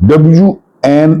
WN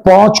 5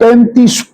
35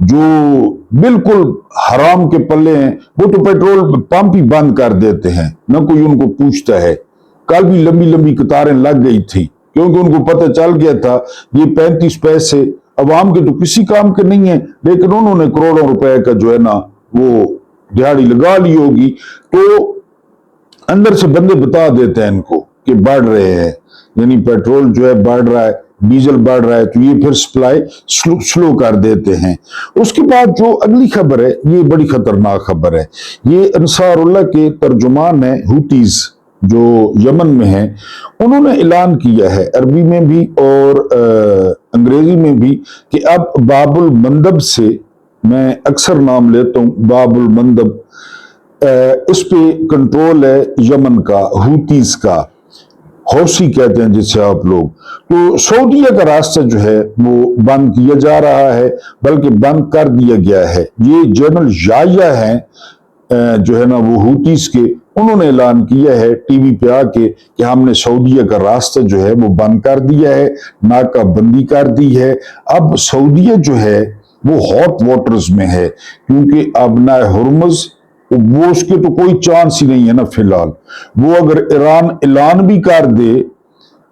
جو بالکل حرام کے پلے ہیں وہ تو پیٹرول پمپ ہی بند کر دیتے ہیں، نہ کوئی ان کو پوچھتا ہے۔ کل بھی لمبی لمبی قطاریں لگ گئی تھی کیونکہ ان کو پتہ چل گیا تھا یہ 35 پیسے عوام کے تو کسی کام کے نہیں ہیں، لیکن انہوں نے کروڑوں روپے کا جو ہے نا وہ دہاڑی لگا لی ہوگی، تو اندر سے بندے بتا دیتے ہیں ان کو کہ بڑھ رہے ہیں، یعنی پیٹرول جو ہے بڑھ رہا ہے، ڈیزل بڑھ رہا ہے، تو یہ پھر سپلائی سلو کر دیتے ہیں۔ اس کے بعد جو اگلی خبر ہے یہ بڑی خطرناک خبر ہے۔ یہ انصار اللہ کے ترجمان ہیں ہوتیز جو یمن میں ہیں، انہوں نے اعلان کیا ہے عربی میں بھی اور انگریزی میں بھی کہ اب باب المندب سے، میں اکثر نام لیتا ہوں باب المندب، اس پہ کنٹرول ہے یمن کا، ہوتیز کا، حوثی کہتے ہیں جسے آپ لوگ۔ تو سعودیہ کا راستہ جو ہے وہ بند کیا جا رہا ہے، بلکہ بند کر دیا گیا ہے۔ یہ جنرل یحییٰ ہیں جو ہے نا وہ ہوتیز کے، انہوں نے اعلان کیا ہے ٹی وی پہ آ کے کہ ہم نے سعودیہ کا راستہ جو ہے وہ بند کر دیا ہے، ناکہ بندی کر دی ہے۔ اب سعودیہ جو ہے وہ ہاٹ واٹرز میں ہے، کیونکہ ابنائے ہرمز وہ اس کے تو کوئی چانس ہی نہیں ہے نا فی الحال۔ وہ اگر ایران اعلان بھی کر دے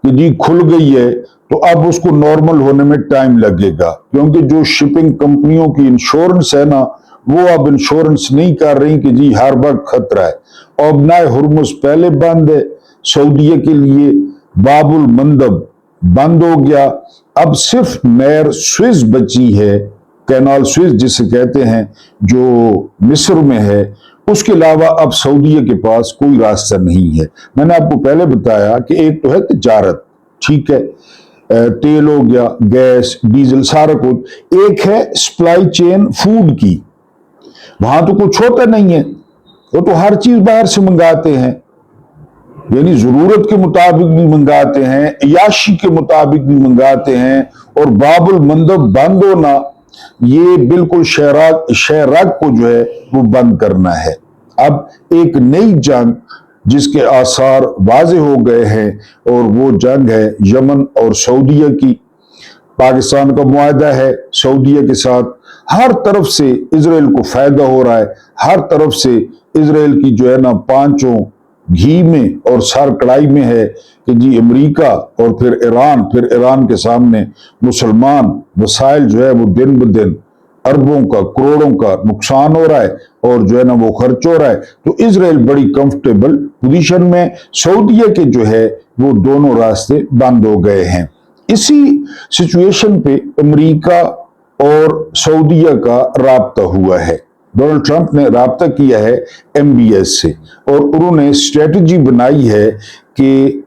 کہ جی کھل گئی ہے تو اب اس کو نارمل ہونے میں ٹائم لگے گا، کیونکہ جو شپنگ کمپنیوں کی انشورنس ہے نا وہ اب انشورنس نہیں کر رہی کہ جی ہر وقت خطرہ ہے۔ ابنائے ہرمز پہلے بند ہے سعودیہ کے لیے، باب المندب بند ہو گیا، اب صرف نہر سوئز بچی ہے، کینال سوئز جسے کہتے ہیں جو مصر میں ہے، اس کے علاوہ اب سعودیہ کے پاس کوئی راستہ نہیں ہے۔ میں نے آپ کو پہلے بتایا کہ ایک تو ہے تجارت، ٹھیک ہے، تیل ہو گیا، گیس، ڈیزل، سارا کچھ، ایک ہے سپلائی چین فوڈ کی، وہاں تو کچھ ہوتا نہیں ہے، وہ تو ہر چیز باہر سے منگاتے ہیں، یعنی ضرورت کے مطابق بھی منگاتے ہیں، عیاشی کے مطابق بھی منگاتے ہیں، اور باب المندب بند ہونا یہ بالکل شہراگ کو جو ہے وہ بند کرنا ہے۔ اب ایک نئی جنگ جس کے آثار واضح ہو گئے ہیں، اور وہ جنگ ہے یمن اور سعودیہ کی۔ پاکستان کا معاہدہ ہے سعودیہ کے ساتھ، ہر طرف سے اسرائیل کو فائدہ ہو رہا ہے، ہر طرف سے اسرائیل کی جو ہے نا پانچوں گھی میں اور سر کڑائی میں ہے کہ جی امریکہ اور پھر ایران کے سامنے مسلمان وسائل جو ہے وہ دن بدن اربوں کا کروڑوں کا نقصان ہو رہا ہے اور جو ہے نا وہ خرچ ہو رہا ہے، تو اسرائیل بڑی کمفرٹیبل پوزیشن میں، سعودیہ کے جو ہے وہ دونوں راستے بند ہو گئے ہیں۔ اسی سچویشن پہ امریکہ اور سعودیہ کا رابطہ ہوا ہے۔ ڈونلڈ ٹرمپ نے رابطہ کیا ہے MBS سے، اور انہوں نے اسٹریٹجی بنائی ہے کہ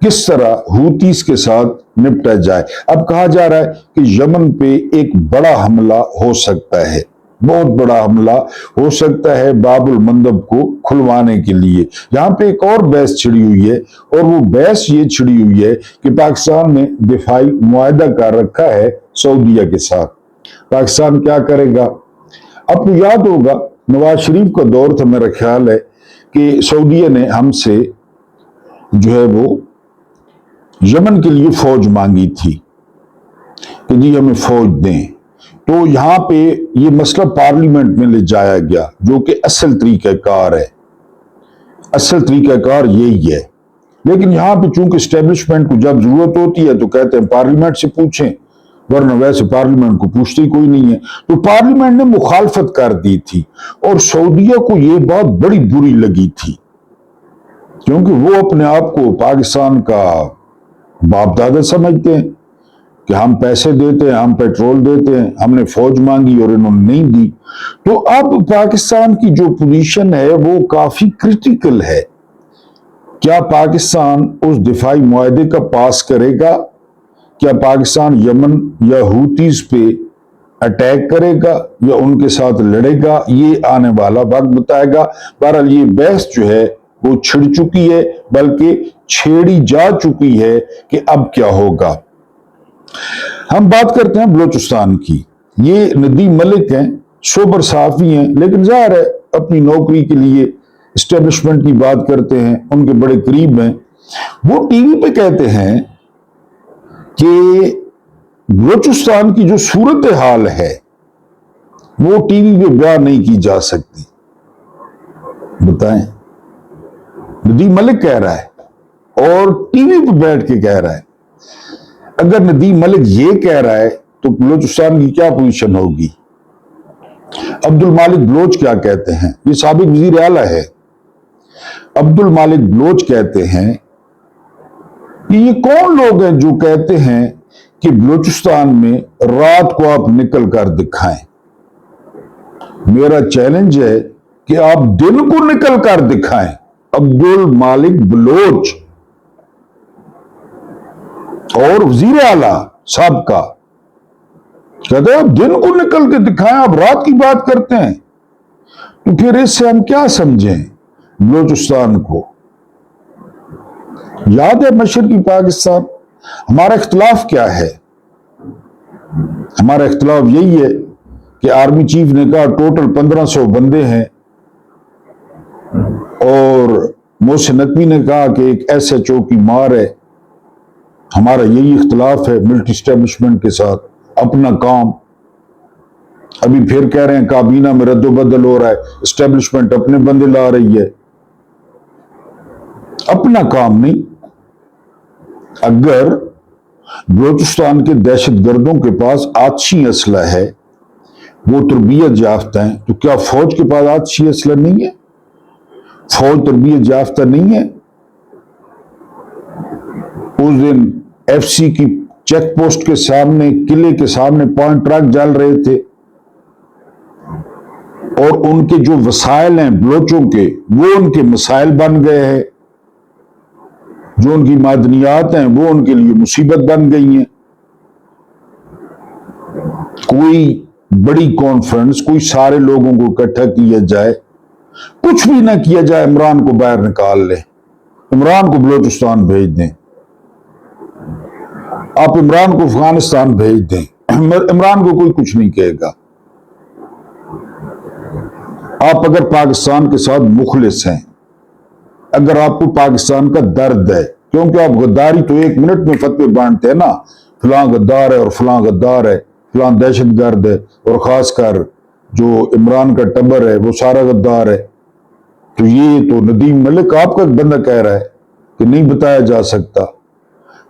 کس طرح ہوتیز کے ساتھ نپٹا جائے۔ اب کہا جا رہا ہے کہ یمن پہ ایک بڑا حملہ ہو سکتا ہے، بہت بڑا حملہ ہو سکتا ہے باب المندب کو کھلوانے کے لیے۔ یہاں پہ ایک اور بحث چھڑی ہوئی ہے، اور وہ بحث یہ چھڑی ہوئی ہے کہ پاکستان نے دفاعی معاہدہ کر رکھا ہے سعودیہ کے ساتھ، پاکستان کیا کرے گا؟ اب کو یاد ہوگا نواز شریف کا دور تھا، میرا خیال ہے کہ سعودیہ نے ہم سے جو ہے وہ یمن کے لیے فوج مانگی تھی کہ جی ہمیں فوج دیں، تو یہاں پہ یہ مسئلہ پارلیمنٹ میں لے جایا گیا، جو کہ اصل طریقہ کار ہے، اصل طریقہ کار یہی ہے۔ لیکن یہاں پہ چونکہ اسٹیبلشمنٹ کو جب ضرورت ہوتی ہے تو کہتے ہیں پارلیمنٹ سے پوچھیں، ورنہ ویسے پارلیمنٹ کو پوچھتے ہی کوئی نہیں ہے، تو پارلیمنٹ نے مخالفت کر دی تھی، اور سعودیہ کو یہ بات بڑی بری لگی تھی، کیونکہ وہ اپنے آپ کو پاکستان کا باپ دادا سمجھتے ہیں کہ ہم پیسے دیتے ہیں، ہم پیٹرول دیتے ہیں، ہم نے فوج مانگی اور انہوں نے نہیں دی۔ تو اب پاکستان کی جو پوزیشن ہے وہ کافی کریٹیکل ہے۔ کیا پاکستان اس دفاعی معاہدے کا پاس کرے گا؟ کیا پاکستان یمن یا ہوتیز پہ اٹیک کرے گا یا ان کے ساتھ لڑے گا؟ یہ آنے والا وقت بتائے گا۔ بہرحال یہ بحث جو ہے وہ چھڑ چکی ہے، بلکہ چھیڑی جا چکی ہے کہ اب کیا ہوگا۔ ہم بات کرتے ہیں بلوچستان کی۔ یہ ندیم ملک ہیں، سوبر صحافی ہیں، لیکن ظاہر ہے اپنی نوکری کے لیے اسٹیبلشمنٹ کی بات کرتے ہیں، ان کے بڑے قریب ہیں۔ وہ ٹی وی پہ کہتے ہیں کہ بلوچستان کی جو صورتحال ہے وہ ٹی وی پہ بیان نہیں کی جا سکتی. بتائیں, ندیم ملک کہہ رہا ہے اور ٹی وی پہ بیٹھ کے کہہ رہا ہے. اگر ندیم ملک یہ کہہ رہا ہے تو بلوچستان کی کیا پوزیشن ہوگی؟ عبد المالک بلوچ کیا کہتے ہیں؟ یہ سابق وزیر اعلیٰ ہے. عبد المالک بلوچ کہتے ہیں کہ یہ کون لوگ ہیں جو کہتے ہیں کہ بلوچستان میں رات کو آپ نکل کر دکھائیں. میرا چیلنج ہے کہ آپ دن کو نکل کر دکھائیں. عبد المالک بلوچ اور وزیر اعلیٰ سابقہ کہتے ہیں آپ دن کو نکل کے دکھائیں, آپ رات کی بات کرتے ہیں. تو پھر اس سے ہم کیا سمجھیں بلوچستان کو؟ یاد ہے مشرقی پاکستان, ہمارا اختلاف کیا ہے؟ ہمارا اختلاف یہی ہے کہ آرمی چیف نے کہا ٹوٹل 1500 بندے ہیں اور محسن نقوی نے کہا کہ ایک ایس ایچ او کی مار ہے. ہمارا یہی اختلاف ہے ملٹری اسٹیبلشمنٹ کے ساتھ. اپنا کام ابھی پھر کہہ رہے ہیں کابینہ میں رد و بدل ہو رہا ہے, اسٹیبلشمنٹ اپنے بندے لا رہی ہے. اپنا کام نہیں. اگر بلوچستان کے دہشت گردوں کے پاس آتشی اسلحہ ہے, وہ تربیت یافتہ ہیں, تو کیا فوج کے پاس آتشی اسلحہ نہیں ہے؟ فوج تربیت یافتہ نہیں ہے؟ اس دن ایف سی کی چیک پوسٹ کے سامنے, قلعے کے سامنے 5 ٹرک جل رہے تھے اور ان کے جو وسائل ہیں بلوچوں کے, وہ ان کے مسائل بن گئے ہیں. جو ان کی معدنیات ہیں وہ ان کے لیے مصیبت بن گئی ہیں. کوئی بڑی کانفرنس, کوئی سارے لوگوں کو اکٹھا کیا جائے, کچھ بھی نہ کیا جائے, عمران کو باہر نکال لیں, عمران کو بلوچستان بھیج دیں, آپ عمران کو افغانستان بھیج دیں, عمران کو کوئی کچھ نہیں کہے گا. آپ اگر پاکستان کے ساتھ مخلص ہیں, اگر آپ کو پاکستان کا درد ہے, کیونکہ آپ غداری تو 1 منٹ میں فتوے بانٹتے ہیں نا, فلاں غدار ہے اور فلاں غدار ہے, فلاں دہشت گرد ہے, اور خاص کر جو عمران کا ٹبر ہے وہ سارا غدار ہے. تو یہ تو ندیم ملک آپ کا بندہ کہہ رہا ہے کہ نہیں بتایا جا سکتا.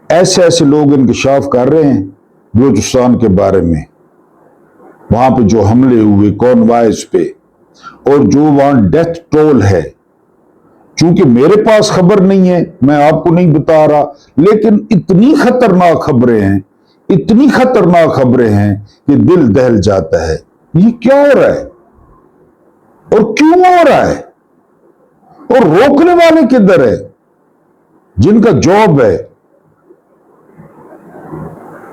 ایسے ایسے لوگ انکشاف کر رہے ہیں بلوچستان کے بارے میں, وہاں پہ جو حملے ہوئے کانوائز پہ, اور جو وہاں ڈیتھ ٹول ہے. چونکہ میرے پاس خبر نہیں ہے, میں آپ کو نہیں بتا رہا, لیکن اتنی خطرناک خبریں ہیں, اتنی خطرناک خبریں ہیں کہ دل دہل جاتا ہے. یہ کیا ہو رہا ہے اور کیوں ہو رہا ہے, اور روکنے والے کدھر ہے جن کا جاب ہے,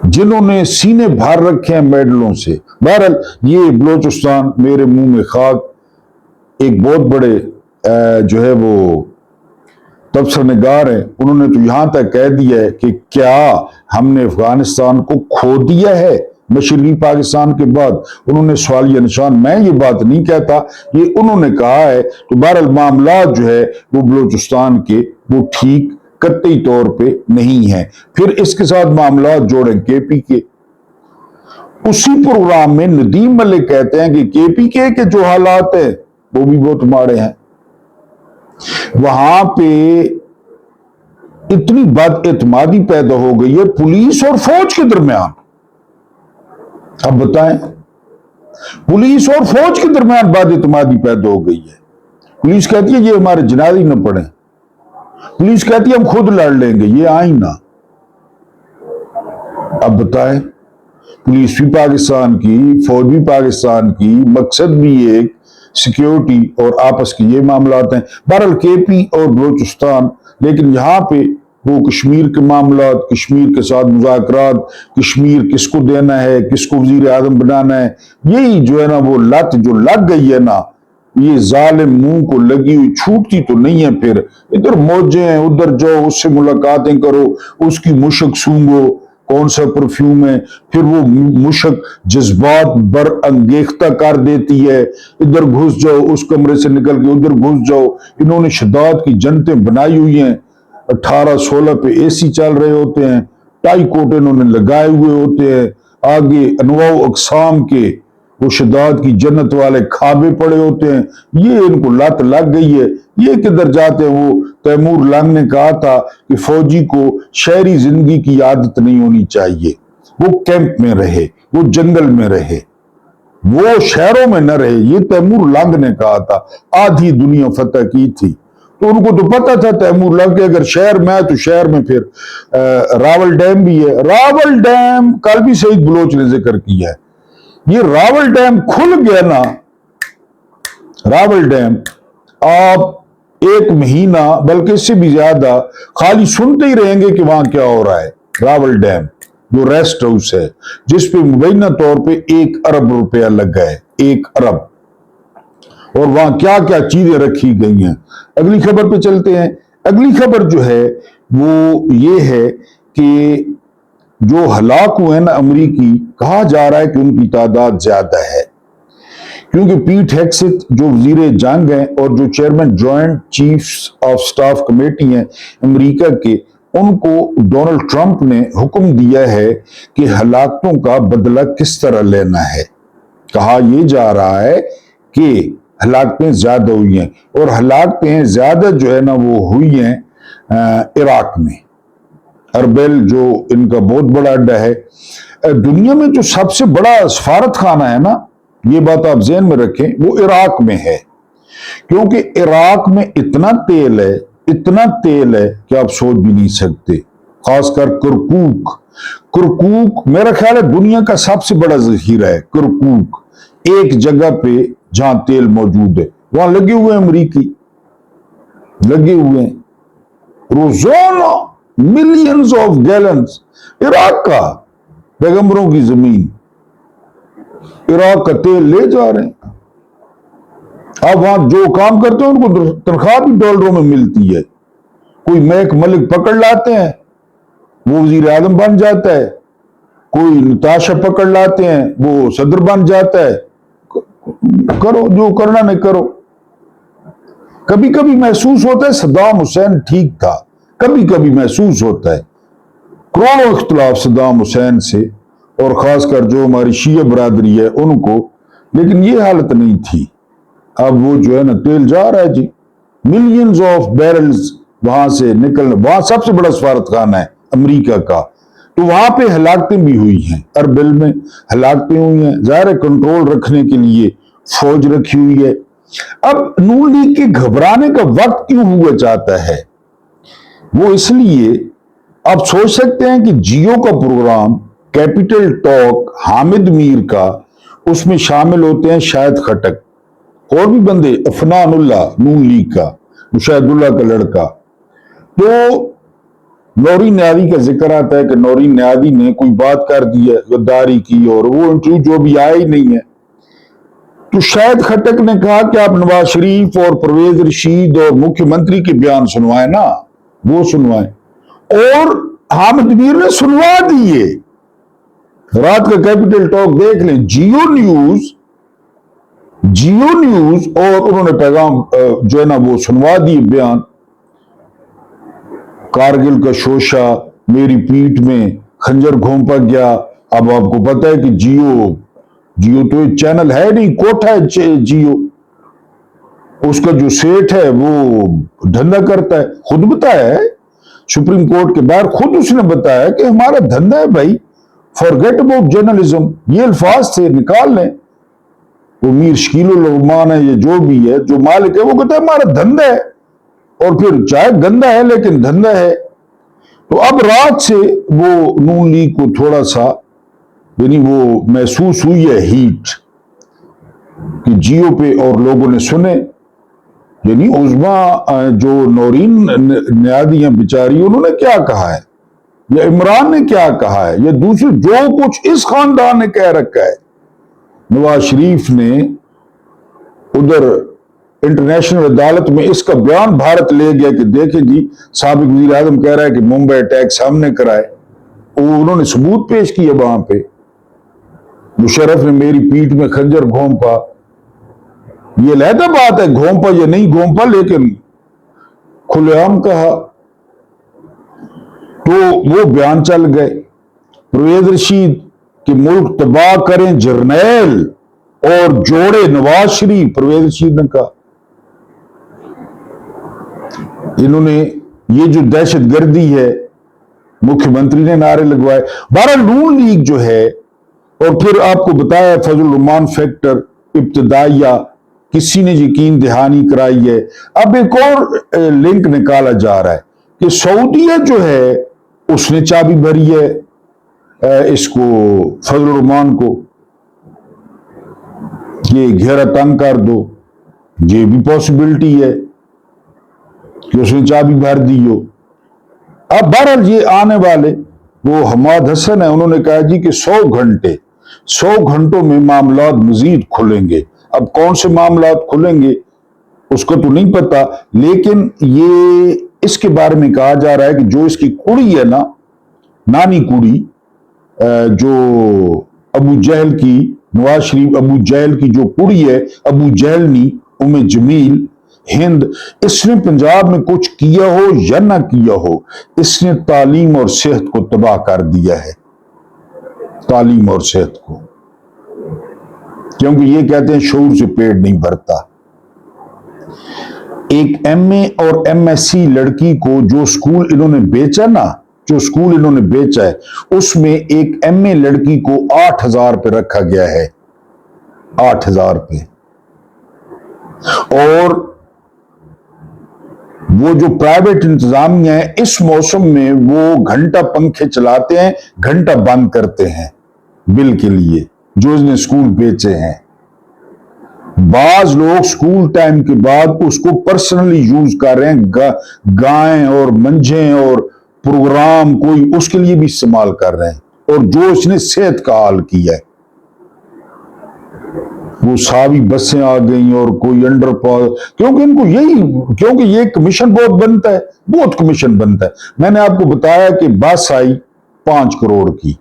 جنہوں نے سینے بھر رکھے ہیں میڈلوں سے. بہرحال یہ بلوچستان میرے منہ میں خاک. ایک بہت بڑے جو ہے وہ تبصرہ نگار ہیں, انہوں نے تو یہاں تک کہہ دیا ہے کہ کیا ہم نے افغانستان کو کھو دیا ہے مشرقی پاکستان کے بعد. انہوں نے سوالیہ نشان, میں یہ بات نہیں کہتا, یہ انہوں نے کہا ہے. تو بہرحال معاملات جو ہے وہ بلوچستان کے وہ ٹھیک قطعی طور پہ نہیں ہیں. پھر اس کے ساتھ معاملات جوڑیں کے پی کے. اسی پروگرام میں ندیم ملک کہتے ہیں کہ کے پی کے جو حالات ہیں وہ بھی بہت ماڑے ہیں. وہاں پہ اتنی بد اعتمادی پیدا ہو گئی ہے پولیس اور فوج کے درمیان. اب بتائیں, پولیس اور فوج کے درمیان بد اعتمادی پیدا ہو گئی ہے. پولیس کہتی ہے یہ ہمارے جنازے نہ پڑھیں, پولیس کہتی ہے ہم خود لڑ لیں گے, یہ آئیں نہ. اب بتائیں, پولیس بھی پاکستان کی, فوج بھی پاکستان کی, مقصد بھی ایک سیکیورٹی اور آپس کے یہ معاملات ہیں. بہرحال کے پی اور بلوچستان, لیکن یہاں پہ وہ کشمیر کے معاملات, کشمیر کے ساتھ مذاکرات, کشمیر کس کو دینا ہے, کس کو وزیر اعظم بنانا ہے, یہی جو ہے نا وہ لت جو لگ گئی ہے نا, یہ ظالم منہ کو لگی ہوئی چھوٹتی تو نہیں ہے. پھر ادھر موجیں ہیں, ادھر جاؤ, اس سے ملاقاتیں کرو, اس کی مشک سونگو, کون سا پرفیوم ہے, پھر وہ مشک جذبات بر انگیختہ کر دیتی ہے. ادھر گھس جاؤ, اس کمرے سے نکل کے ادھر گھس جاؤ. انہوں نے شداد کی جنتیں بنائی ہوئی ہیں, 18-16 پہ اے سی چل رہے ہوتے ہیں, ٹائی کوٹ انہوں نے لگائے ہوئے ہوتے ہیں, آگے انواع اقسام کے وہ شداد کی جنت والے کھابے پڑے ہوتے ہیں، یہ ان کو لت لگ گئی ہے، یہ کدھر جاتے ہیں۔ وہ تیمور لنگ نے کہا تھا کہ فوجی کو شہری زندگی کی عادت نہیں ہونی چاہیے، وہ کیمپ میں رہے، وہ جنگل میں رہے، وہ شہروں میں نہ رہے۔ یہ تیمور لنگ نے کہا تھا، آدھی دنیا فتح کی تھی تو ان کو تو پتا تھا تیمور لنگ کہ اگر شہر میں ہے تو شہر میں پھر راول ڈیم بھی ہے۔ راول ڈیم کل بھی سعید بلوچ نے ذکر کیا ہے، یہ راول ڈیم کھل گیا نا، راول ڈیم آپ ایک مہینہ بلکہ اس سے بھی زیادہ خالی سنتے ہی رہیں گے کہ وہاں کیا ہو رہا ہے۔ راول ڈیم جو ریسٹ ہاؤس ہے جس پہ مبینہ طور پہ 1 ارب روپیہ لگا ہے، 1 ارب، اور وہاں کیا کیا چیزیں رکھی گئی ہیں۔ اگلی خبر پہ چلتے ہیں۔ اگلی خبر جو ہے وہ یہ ہے کہ جو ہلاک ہوئے نا امریکی، کہا جا رہا ہے کہ ان کی تعداد زیادہ ہے، کیونکہ پیٹ ہیگسیت جو وزیر جنگ ہیں اور جو chairman joint chiefs of staff committee ہیں امریکہ کے، ان کو ڈونلڈ ٹرمپ نے حکم دیا ہے کہ ہلاکتوں کا بدلہ کس طرح لینا ہے۔ کہا یہ جا رہا ہے کہ ہلاکتیں زیادہ ہوئی ہیں، اور ہلاکتیں زیادہ جو ہے نا وہ ہوئی ہیں عراق میں۔ اربیل جو ان کا بہت بڑا اڈا ہے، دنیا میں جو سب سے بڑا سفارت خانہ ہے نا، یہ بات آپ ذہن میں رکھیں، وہ عراق میں ہے، کیونکہ عراق میں اتنا تیل ہے، اتنا تیل ہے کہ آپ سوچ بھی نہیں سکتے۔ خاص کر کرکوک میرا خیال ہے دنیا کا سب سے بڑا ذخیرہ ہے۔ کرکوک ایک جگہ پہ جہاں تیل موجود ہے، وہاں لگے ہوئے امریکی، لگے ہوئے ہیں روزانہ ملینز آف گیلنز۔ عراق کا پیغمبروں کی زمین، عراق کا تیل لے جا رہے ہیں۔ اب وہاں جو کام کرتے ہیں ان کو تنخواہ بھی ڈالروں میں ملتی ہے۔ کوئی میک ملک پکڑ لاتے ہیں وہ وزیر اعظم بن جاتا ہے، کوئی نتاشا پکڑ لاتے ہیں وہ صدر بن جاتا ہے۔ کرو جو کرنا نہیں کرو۔ کبھی کبھی محسوس ہوتا ہے صدام حسین ٹھیک تھا، کبھی کبھی محسوس ہوتا ہے کروڑوں اختلاف صدام حسین سے، اور خاص کر جو ہماری شیعہ برادری ہے ان کو، لیکن یہ حالت نہیں تھی۔ اب وہ جو ہے نا تیل جا رہا ہے جی، ملینز آف بیرلز وہاں سے نکلنا۔ وہاں سب سے بڑا سفارت خانہ ہے امریکہ کا، تو وہاں پہ ہلاکتیں بھی ہوئی ہیں، اربل میں ہلاکتیں ہوئی ہیں۔ ظاہر کنٹرول رکھنے کے لیے فوج رکھی ہوئی ہے۔ اب نون لیگ کے گھبرانے کا وقت کیوں ہوا چاہتا ہے؟ وہ اس لیے آپ سوچ سکتے ہیں کہ جیو کا پروگرام کیپٹل ٹاک حامد میر کا، اس میں شامل ہوتے ہیں شاہد خٹک اور بھی بندے، افنان اللہ نون لیگ کا، مشاہد اللہ کا لڑکا۔ تو نورین نیازی کا ذکر آتا ہے کہ نورین نیازی نے کوئی بات کر دی ہے، غداری کی، اور وہ انٹرویو جو بھی آیا ہی نہیں ہے۔ تو شاہد خٹک نے کہا کہ آپ نواز شریف اور پرویز رشید اور مکھیہ منتری کے بیان سنوائیں نا، وہ سنوائیں، اور حامد میر نے سنوا دیے۔ رات کا کیپٹل ٹاک دیکھ لیں، جیو نیوز، اور انہوں نے پیغام جو ہے نا وہ سنوا دیے بیان۔ کارگل کا شوشہ میری پیٹھ میں خنجر گھونپا گیا۔ اب آپ کو پتا ہے کہ جیو تو ایک چینل ہے نہیں، کوٹھا ہے جیو، اس کا جو سیٹ ہے وہ دھندا کرتا ہے، خود بتایا ہے سپریم کورٹ کے باہر، خود اس نے بتایا کہ ہمارا دھندا ہے بھائی، فارگیٹ اباؤٹ جرنلزم، یہ الفاظ سے نکال لیں۔ وہ میر شکیل الرحمان ہے، یہ جو بھی ہے، جو مالک ہے، وہ کہتا ہے ہمارا دھندا ہے، اور پھر چاہے گندا ہے لیکن دھندا ہے۔ تو اب رات سے وہ نون لیگ کو تھوڑا سا یعنی وہ محسوس ہوئی ہے ہیٹ کہ جیو پہ، اور لوگوں نے سنے، یعنی عظما جو نورین نیازی ہیں بیچاری، انہوں نے کیا کہا ہے، یا عمران نے کیا کہا ہے، یا دوسرے جو کچھ اس خاندان نے کہہ رکھا ہے۔ نواز شریف نے ادھر انٹرنیشنل عدالت میں اس کا بیان بھارت لے گیا کہ دیکھیں جی سابق وزیر اعظم کہہ رہا ہے کہ ممبئی اٹیکس ہم نے کرائے، انہوں نے ثبوت پیش کیا وہاں پہ۔ مشرف نے میری پیٹھ میں خنجر گھونپا، یہ علیحدہ بات ہے گھونپا یا نہیں گھونپا، لیکن کھلے عام کہا، تو وہ بیان چل گئے۔ پرویز رشید کہ ملک تباہ کریں جرنیل، اور جوڑے نواز شریف پرویز رشید نے کہا انہوں نے یہ جو دہشت گردی ہے مکھیہ منتری نے نعرے لگوائے. بہرحال نون لیگ جو ہے اور پھر آپ کو بتایا فضل الرحمان فیکٹر ابتدائیہ کسی نے یقین دہانی کرائی ہے. اب ایک اور لنک نکالا جا رہا ہے کہ سعودیہ جو ہے اس نے چابی بھری ہے اس کو فضل الرحمان کو کہ گھیرا تنگ کر دو. یہ بھی پاسبلٹی ہے کہ اس نے چابی بھر دی ہو. اب بہرحال یہ آنے والے وہ حماد حسن ہے انہوں نے کہا جی کہ 100 گھنٹوں میں معاملات مزید کھلیں گے. اب کون سے معاملات کھلیں گے اس کو تو نہیں پتا, لیکن یہ اس کے بارے میں کہا جا رہا ہے کہ جو اس کی کڑی ہے نا, نانی کڑی جو ابو جہل کی, نواز شریف ابو جہل کی جو کڑی ہے, ابو جہلنی ام جمیل ہند, اس نے پنجاب میں کچھ کیا ہو یا نہ کیا ہو, اس نے تعلیم اور صحت کو تباہ کر دیا ہے. تعلیم اور صحت کو, کیونکہ یہ کہتے ہیں شعور سے پیٹ نہیں بھرتا. ایک ایم اے اور ایم ایس سی لڑکی کو جو سکول انہوں نے بیچا نا, جو سکول انہوں نے بیچا ہے اس میں ایک ایم اے لڑکی کو 8,000 پہ رکھا گیا ہے, 8,000 پہ. اور وہ جو پرائیویٹ انتظامیہ ہے اس موسم میں وہ گھنٹہ پنکھے چلاتے ہیں, گھنٹہ بند کرتے ہیں بل کے لیے جو اس نے سکول بیچے ہیں. بعض لوگ سکول ٹائم کے بعد اس کو پرسنلی یوز کر رہے ہیں, گائیں اور منجھیں اور پروگرام کوئی اس کے لیے بھی استعمال کر رہے ہیں. اور جو اس نے صحت کا حال کیا ہے, وہ ساوی بسیں آ گئیں اور کوئی انڈر پاس, کیونکہ ان کو کیونکہ یہ کمیشن بہت بنتا ہے, بہت کمیشن بنتا ہے. میں نے آپ کو بتایا کہ بس آئی 5 کروڑ کی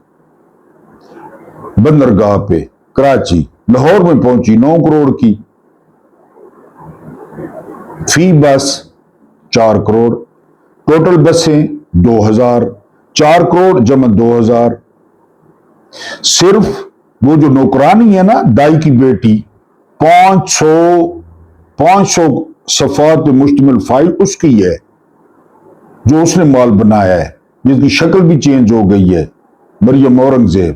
بندرگاہ پہ کراچی, لاہور میں پہنچی 9 کروڑ کی, فی بس 4 کروڑ, ٹوٹل بسیں 2,000, 4 کروڑ جمع 2,000. صرف وہ جو نوکرانی ہے نا دائی کی بیٹی, 500 صفحات پہ مشتمل فائل اس کی ہے جو اس نے مال بنایا ہے, جس کی شکل بھی چینج ہو گئی ہے, مریم اورنگزیب.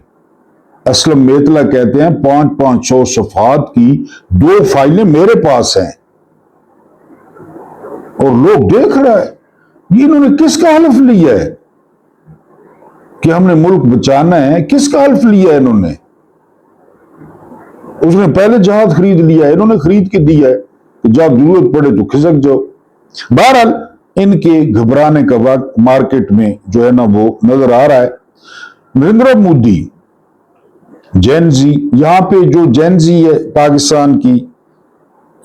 اسلم میتلا کہتے ہیں 500 صفحات کی 2 فائلیں میرے پاس ہیں, اور لوگ دیکھ رہا ہے یہ انہوں نے کس کا حلف لیا ہے کہ ہم نے ملک بچانا ہے, کس کا حلف لیا ہے انہوں نے. اس نے پہلے جہاز خرید لیا ہے, انہوں نے خرید کے دیا ہے کہ جب ضرورت پڑے تو کھسک جاؤ. بہرحال ان کے گھبرانے کا وقت مارکیٹ میں جو ہے نا وہ نظر آ رہا ہے. نریندر مودی جین زی, یہاں پہ جو جین زی ہے پاکستان کی,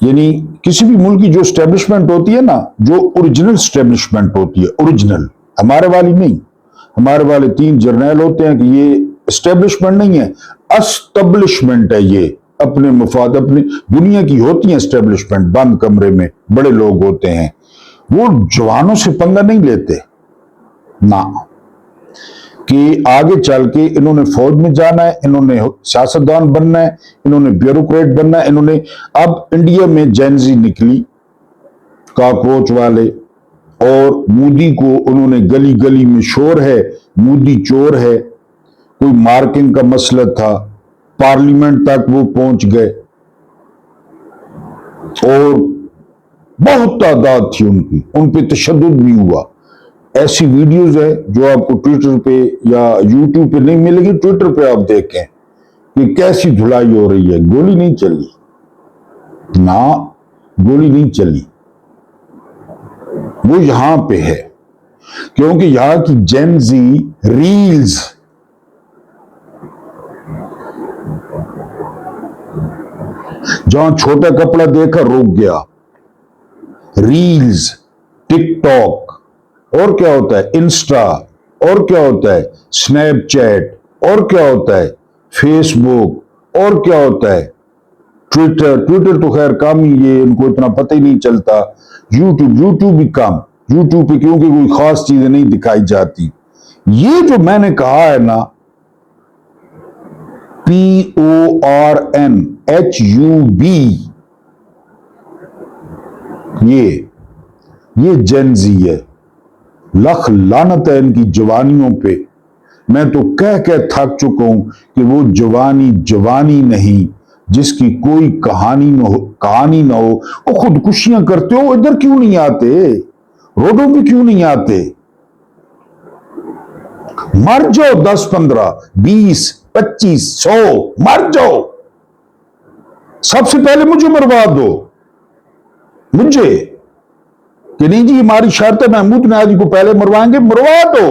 یعنی کسی بھی ملک کی جو اسٹیبلشمنٹ ہوتی ہے نا, جو اوریجنل اسٹیبلشمنٹ ہوتی ہے, اوریجنل, ہمارے والی نہیں, ہمارے والے 3 جرنیل ہوتے ہیں کہ یہ اسٹیبلشمنٹ نہیں ہے, اسٹیبلشمنٹ ہے. یہ اپنے مفاد, اپنی دنیا کی ہوتی ہیں اسٹیبلشمنٹ, بند کمرے میں بڑے لوگ ہوتے ہیں, وہ جوانوں سے پنگا نہیں لیتے نا, کہ آگے چل کے انہوں نے فوج میں جانا ہے, انہوں نے سیاستدان بننا ہے, انہوں نے بیوروکریٹ بننا ہے, انہوں نے. اب انڈیا میں جینزی نکلی کاکروچ والے, اور مودی کو انہوں نے گلی گلی میں شور ہے, مودی چور ہے, کوئی مارکنگ کا مسئلہ تھا, پارلیمنٹ تک وہ پہنچ گئے, اور بہت تعداد تھی ان کی, ان پہ تشدد بھی ہوا. ایسی ویڈیوز ہے جو آپ کو ٹویٹر پہ یا یوٹیوب پہ نہیں ملے گی, ٹویٹر پہ آپ دیکھیں کہ کیسی دھلائی ہو رہی ہے. گولی نہیں چلی نا, گولی نہیں چلی, وہ یہاں پہ ہے کیونکہ یہاں کی جینزی ریلز, جہاں چھوٹا کپڑا دیکھا رک گیا, ریلز, ٹک ٹاک, اور کیا ہوتا ہے انسٹا, اور کیا ہوتا ہے سنیپ چیٹ, اور کیا ہوتا ہے فیس بک, اور کیا ہوتا ہے ٹویٹر. ٹویٹر تو خیر کام ہی, یہ ان کو اتنا پتہ ہی نہیں چلتا. یوٹیوب بھی کام, یوٹیوب پہ کیونکہ کوئی خاص چیزیں نہیں دکھائی جاتی. یہ جو میں نے کہا ہے نا PORNHUB, یہ جینزی ہے. لکھ لعنت ہے ان کی جوانیوں پہ. میں تو کہہ تھک چکا ہوں کہ وہ جوانی نہیں جس کی کوئی کہانی نہ ہو. وہ خودکشیاں کرتے ہو, ادھر کیوں نہیں آتے؟ روڈوں پہ کیوں نہیں آتے؟ مر جاؤ 10 15 20 25 100 مر جاؤ. سب سے پہلے مجھے مروا دو. مجھے کہ نہیں جی ہماری شرط ہے محمود نیازی کو پہلے مروائیں گے, مروا دو.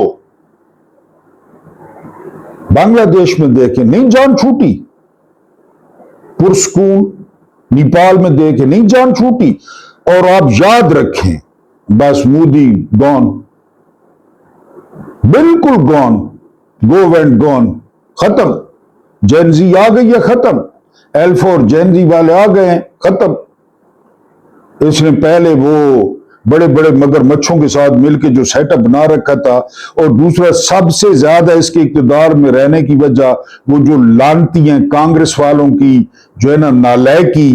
بنگلہ دیش میں دیکھیں نہیں جان چھوٹی, پرسکون نیپال میں دیکھیں نہیں جان چھوٹی. اور آپ یاد رکھیں بس مودی گون, بالکل گون, گو اینڈ گون, ختم. جینزی آ گئی ہے, ختم. L4 جینزی والے آ گئے ہیں, ختم. اس نے پہلے وہ بڑے بڑے مگر مچھوں کے ساتھ مل کے جو سیٹ اپ بنا رکھا تھا, اور دوسرا سب سے زیادہ اس کے اقتدار میں رہنے کی وجہ وہ جو لانتی ہیں کانگریس والوں کی جو ہے نا نالائکی,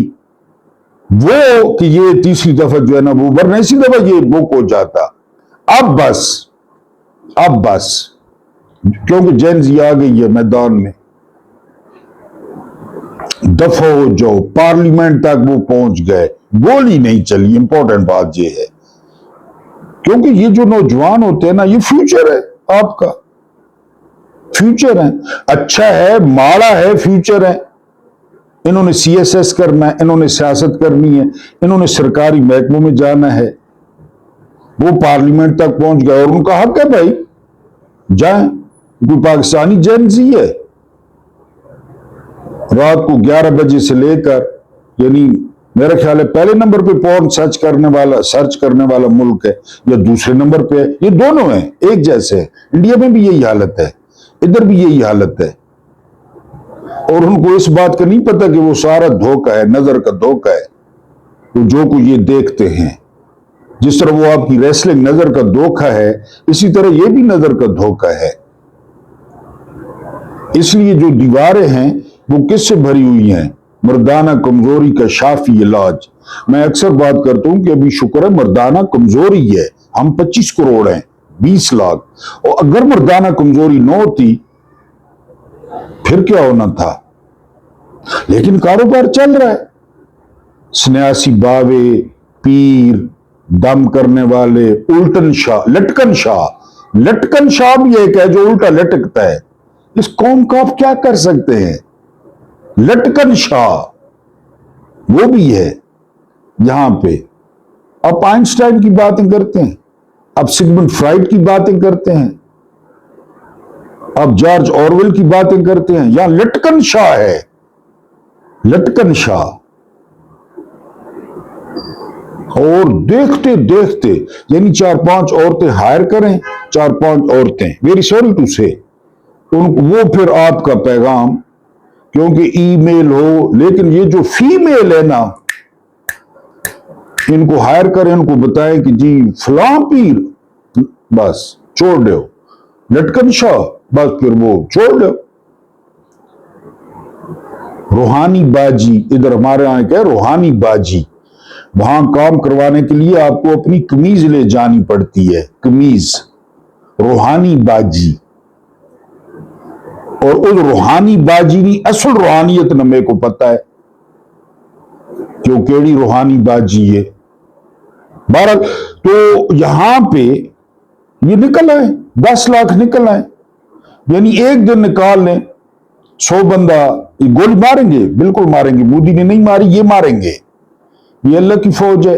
وہ کہ یہ تیسری دفعہ جو ہے نا وہ ورنہ اسی دفعہ یہ بک ہو جاتا. اب بس کیونکہ جینزی آ گئی ہے میدان میں, دفع ہو جاؤ. پارلیمنٹ تک وہ پہنچ گئے, گولی نہیں چلی. امپورٹنٹ بات یہ ہے کیونکہ یہ جو نوجوان ہوتے ہیں نا, یہ فیوچر ہے آپ کا, فیوچر ہے. اچھا ہے ماڑا ہے, فیوچر ہے. انہوں نے CSS کرنا ہے, انہوں نے سیاست کرنی ہے, انہوں نے سرکاری محکموں میں جانا ہے. وہ پارلیمنٹ تک پہنچ گئے اور ان کا حق ہے بھائی, جائیں. کوئی پاکستانی جینزی ہے رات کو 11 بجے سے لے کر, یعنی میرا خیال ہے پہلے نمبر پہ پورن سرچ کرنے والا ملک ہے یا دوسرے نمبر پہ ہے. یہ دونوں ہیں, ایک جیسے ہیں. انڈیا میں بھی یہی حالت ہے, ادھر بھی یہی حالت ہے. اور ان کو اس بات کا نہیں پتا کہ وہ سارا دھوکہ ہے, نظر کا دھوکہ ہے. وہ جو کچھ یہ دیکھتے ہیں, جس طرح وہ آپ کی ریسلنگ نظر کا دھوکہ ہے, اسی طرح یہ بھی نظر کا دھوکہ ہے. اس لیے جو دیواریں ہیں وہ کس سے بھری ہوئی ہیں؟ مردانہ کمزوری کا شافی علاج. میں اکثر بات کرتا ہوں کہ ابھی شکر ہے مردانہ کمزوری ہے. ہم 25 کروڑ ہیں, 20 لاکھ. اور اگر مردانہ کمزوری نہ ہوتی پھر کیا ہونا تھا؟ لیکن کاروبار چل رہا ہے. سنیاسی باوے, پیر, دم کرنے والے, الٹن شاہ, لٹکن شاہ بھی ایک ہے جو الٹا لٹکتا ہے. اس قوم کا آپ کیا کر سکتے ہیں؟ لٹکن شاہ وہ بھی ہے یہاں پہ. آپ آئنسٹائن کی باتیں کرتے ہیں, آپ سگمنڈ فرائڈ کی باتیں کرتے ہیں, آپ جارج اورویل کی باتیں کرتے ہیں. یہاں لٹکن شاہ ہے, لٹکن شاہ. اور دیکھتے دیکھتے یعنی 4-5 عورتیں ہائر کریں, 4-5 عورتیں, ویری سوری ٹو سے, وہ پھر آپ کا پیغام کیونکہ ای میل ہو. لیکن یہ جو فیمیل ہے نا, ان کو ہائر کریں, ان کو بتائیں کہ جی فلاں پیر, بس چھوڑ دو. لٹکن شاہ, بس پھر وہ چھوڑ دو. روحانی باجی, ادھر ہمارے یہاں کیا روحانی باجی, وہاں کام کروانے کے لیے آپ کو اپنی قمیض لے جانی پڑتی ہے, قمیض. روحانی باجی. اور اس روحانی باجی نہیں, اصل روحانیت نہ میرے کو پتا ہے کہ وہ کیڑی روحانی باجی ہے. بہرحال تو یہاں پہ یہ نکل آئے, 10 لاکھ نکل آئے. یعنی ایک دن نکال لیں 100 بندہ, یہ گولی ماریں گے, بالکل ماریں گے. مودی نے نہیں ماری, یہ ماریں گے. یہ اللہ کی فوج ہے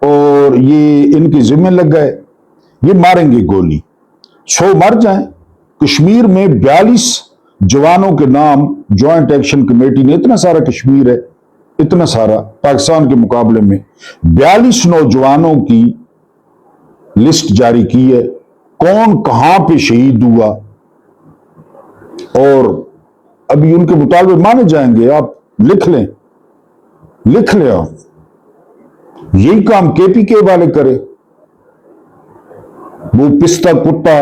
اور یہ ان کے ذمہ لگ گئے, یہ ماریں گے گولی. 100 مر جائیں. کشمیر میں 42 جوانوں کے نام جوائنٹ ایکشن کمیٹی نے, اتنا سارا کشمیر ہے, اتنا سارا پاکستان کے مقابلے میں 42 نوجوانوں کی لسٹ جاری کی ہے, کون کہاں پہ شہید ہوا, اور ابھی ان کے مطالبے مانے جائیں گے. آپ لکھ لیں آپ. یہی کام KPK والے کرے. وہ پستہ کتا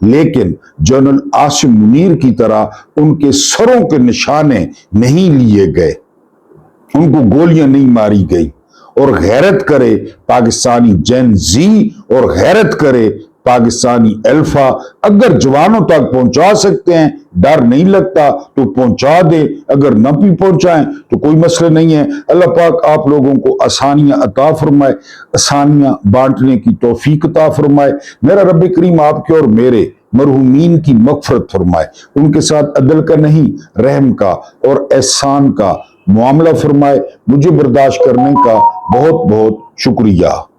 لیکن جنرل عاصم منیر کی طرح ان کے سروں کے نشانے نہیں لیے گئے، ان کو گولیاں نہیں ماری گئی۔ اور غیرت کرے پاکستانی جین زی اور غیرت کرے پاکستانی الفا، اگر جوانوں تک پہنچا سکتے ہیں، ڈر نہیں لگتا تو پہنچا دے، اگر نہ بھی پہنچائیں تو کوئی مسئلہ نہیں ہے۔ اللہ پاک آپ لوگوں کو آسانیاں عطا فرمائے، آسانیاں بانٹنے کی توفیق عطا فرمائے۔ میرا رب کریم آپ کے اور میرے مرحومین کی مغفرت فرمائے، ان کے ساتھ عدل کا نہیں رحم کا اور احسان کا معاملہ فرمائے۔ مجھے برداشت کرنے کا بہت بہت شکریہ۔